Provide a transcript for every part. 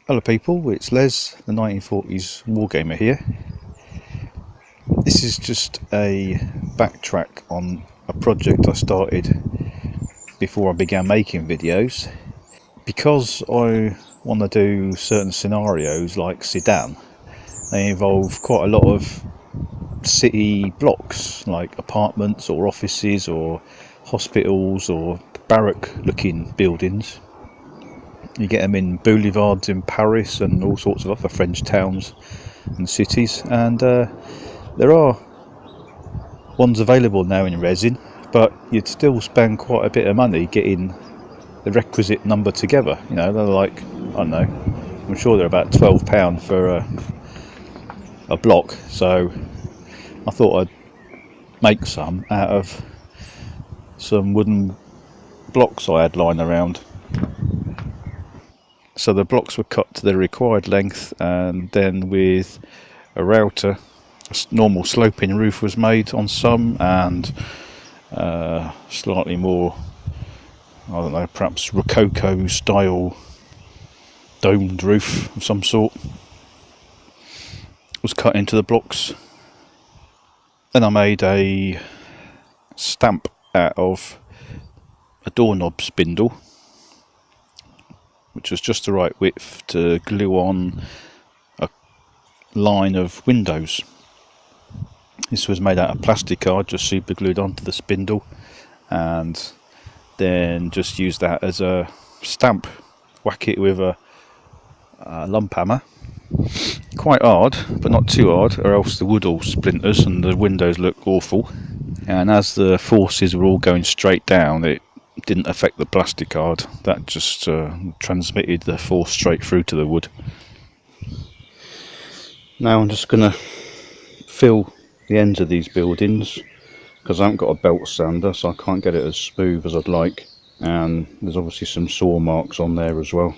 Hello people, it's Les, the 1940s Wargamer here. This is just a backtrack on a project I started before I began making videos. Because I want to do certain scenarios like Sedan, they involve quite a lot of city blocks, like apartments or offices or hospitals or barrack looking buildings. You get them in boulevards in Paris and all sorts of other French towns and cities, and there are ones available now in resin, but you'd still spend quite a bit of money getting the requisite number together. You know, they're like, I don't know, I'm sure they're about £12 for a block, so I thought I'd make some out of some wooden blocks I had lying around. So the blocks were cut to the required length, and then with a router, a normal sloping roof was made on some, and slightly more, I don't know, perhaps Rococo style domed roof of some sort was cut into the blocks. Then I made a stamp out of a doorknob spindle, which was just the right width to glue on a line of windows. This was made out of plastic card, just super glued onto the spindle, and then just use that as a stamp. Whack it with a lump hammer, quite hard but not too hard, or else the wood all splinters and the windows look awful. And as the forces were all going straight down, it didn't affect the plastic card, that just transmitted the force straight through to the wood. Now I'm just going to fill the ends of these buildings, because I haven't got a belt sander, so I can't get it as smooth as I'd like, and there's obviously some saw marks on there as well.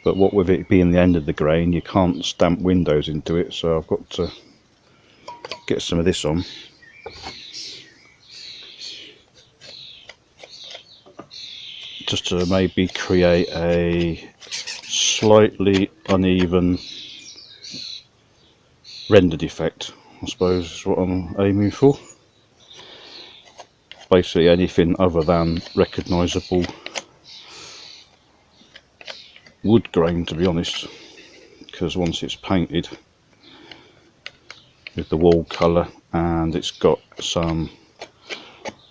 But what with it being the end of the grain, you can't stamp windows into it, so I've got to get some of this on. Just to maybe create a slightly uneven rendered effect, I suppose is what I'm aiming for. Basically anything other than recognisable wood grain, to be honest, because once it's painted with the wall colour and it's got some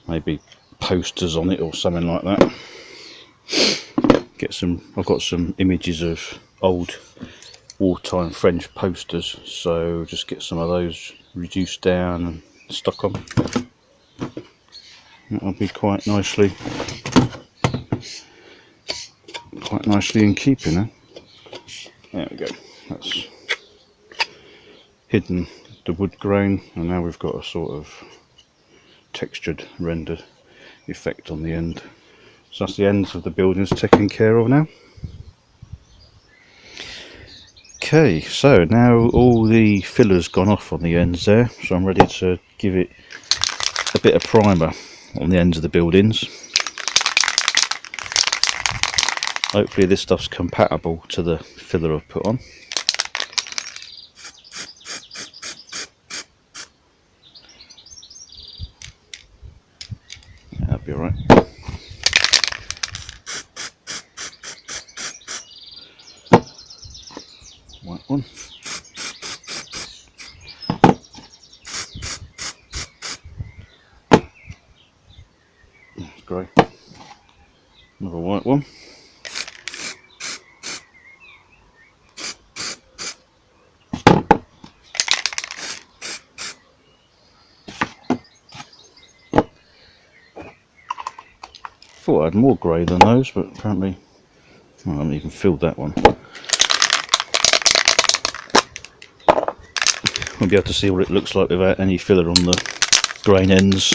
maybe posters on it or something like that, I've got some images of old wartime French posters, so just get some of those reduced down and stuck on. That'll be quite nicely in keeping, eh? There we go, that's hidden the wood grain, and now we've got a sort of textured rendered effect on the end. So that's the ends of the buildings taken care of now. Okay, so now all the filler's gone off on the ends there, so I'm ready to give it a bit of primer on the ends of the buildings. Hopefully this stuff's compatible to the filler I've put on. That'll be alright. White one. That's great. Another white one. Thought I had more grey than those, but apparently I haven't even filled that one. Won't be able to see what it looks like without any filler on the grain ends.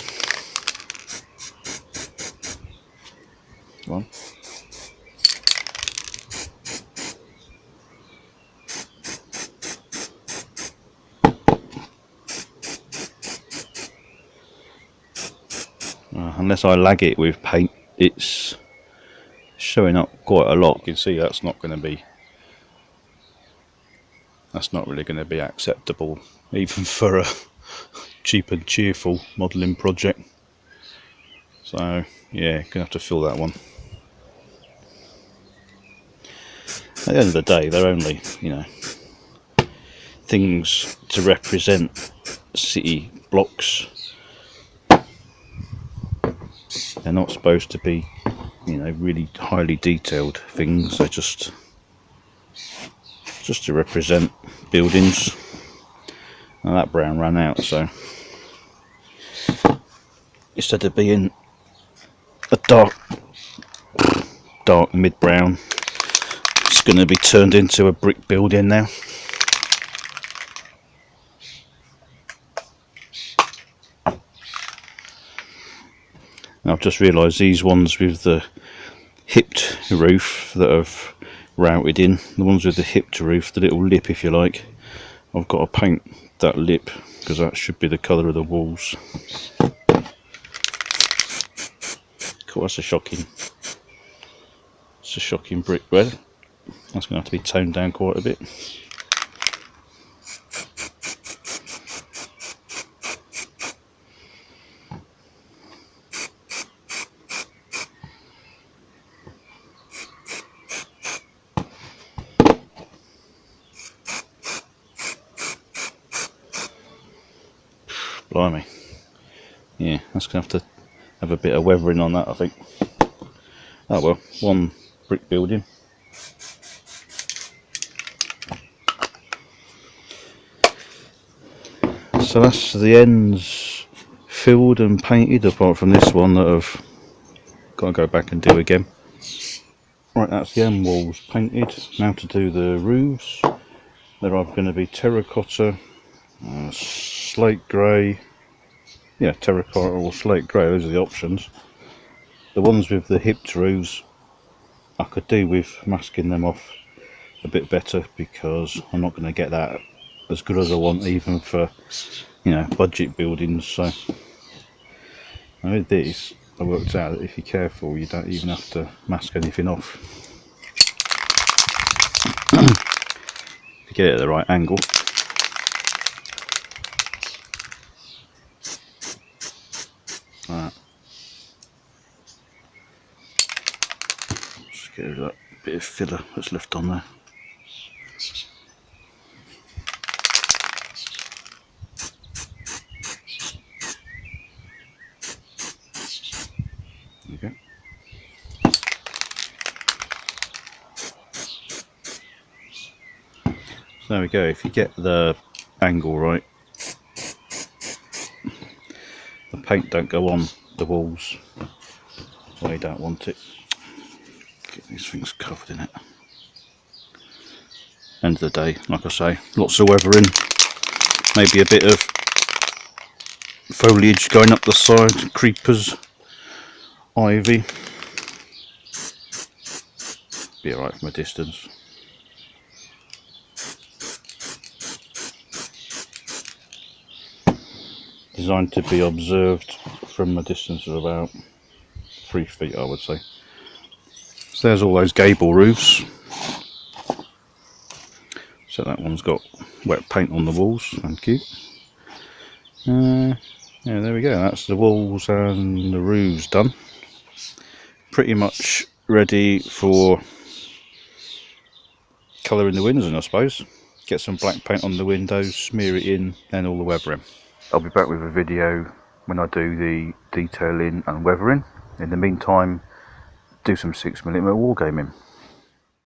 One. Unless I lag it with paint, it's showing up quite a lot. You can see that's not really going to be acceptable even for a cheap and cheerful modelling project. So yeah, gonna have to fill that one. At the end of the day, they're only, you know, things to represent city blocks. They're not supposed to be, you know, really highly detailed things. They're just to represent buildings. And that brown ran out, so instead of being a dark mid brown, it's going to be turned into a brick building now. And I've just realised these ones with the hipped roof that have routed in, the ones with the hipped roof, the little lip if you like, I've got to paint that lip because that should be the colour of the walls. Cool, that's a shocking brick red. That's going to have to be toned down quite a bit. Blimey. Yeah, that's going to have a bit of weathering on that, I think. Oh well, one brick building. So that's the ends filled and painted, apart from this one that I've got to go back and do again. Right, that's the end walls painted. Now to do the roofs. They're either going to be terracotta, slate grey, yeah, terracotta or slate grey, those are the options. The ones with the hipped roofs I could do with masking them off a bit better, because I'm not going to get that as good as I want even for, you know, budget buildings. So with this I worked out that if you're careful you don't even have to mask anything off. If you get it at the right angle. Right. Just get rid of that bit of filler that's left on there. Okay. So there we go. If you get the angle right, the paint don't go on the walls where you don't want it. Get these things covered in it. End of the day, like I say, lots of weathering, maybe a bit of foliage going up the side, creepers, ivy. Be alright from a distance. Designed to be observed from a distance of about 3 feet, I would say. So there's all those gable roofs. So that one's got wet paint on the walls, thank you. Yeah, there we go, that's the walls and the roofs done. Pretty much ready for colouring the windows, I suppose. Get some black paint on the windows, smear it in, and all the weathering. I'll be back with a video when I do the detailing and weathering. In the meantime, do some 6mm wargaming.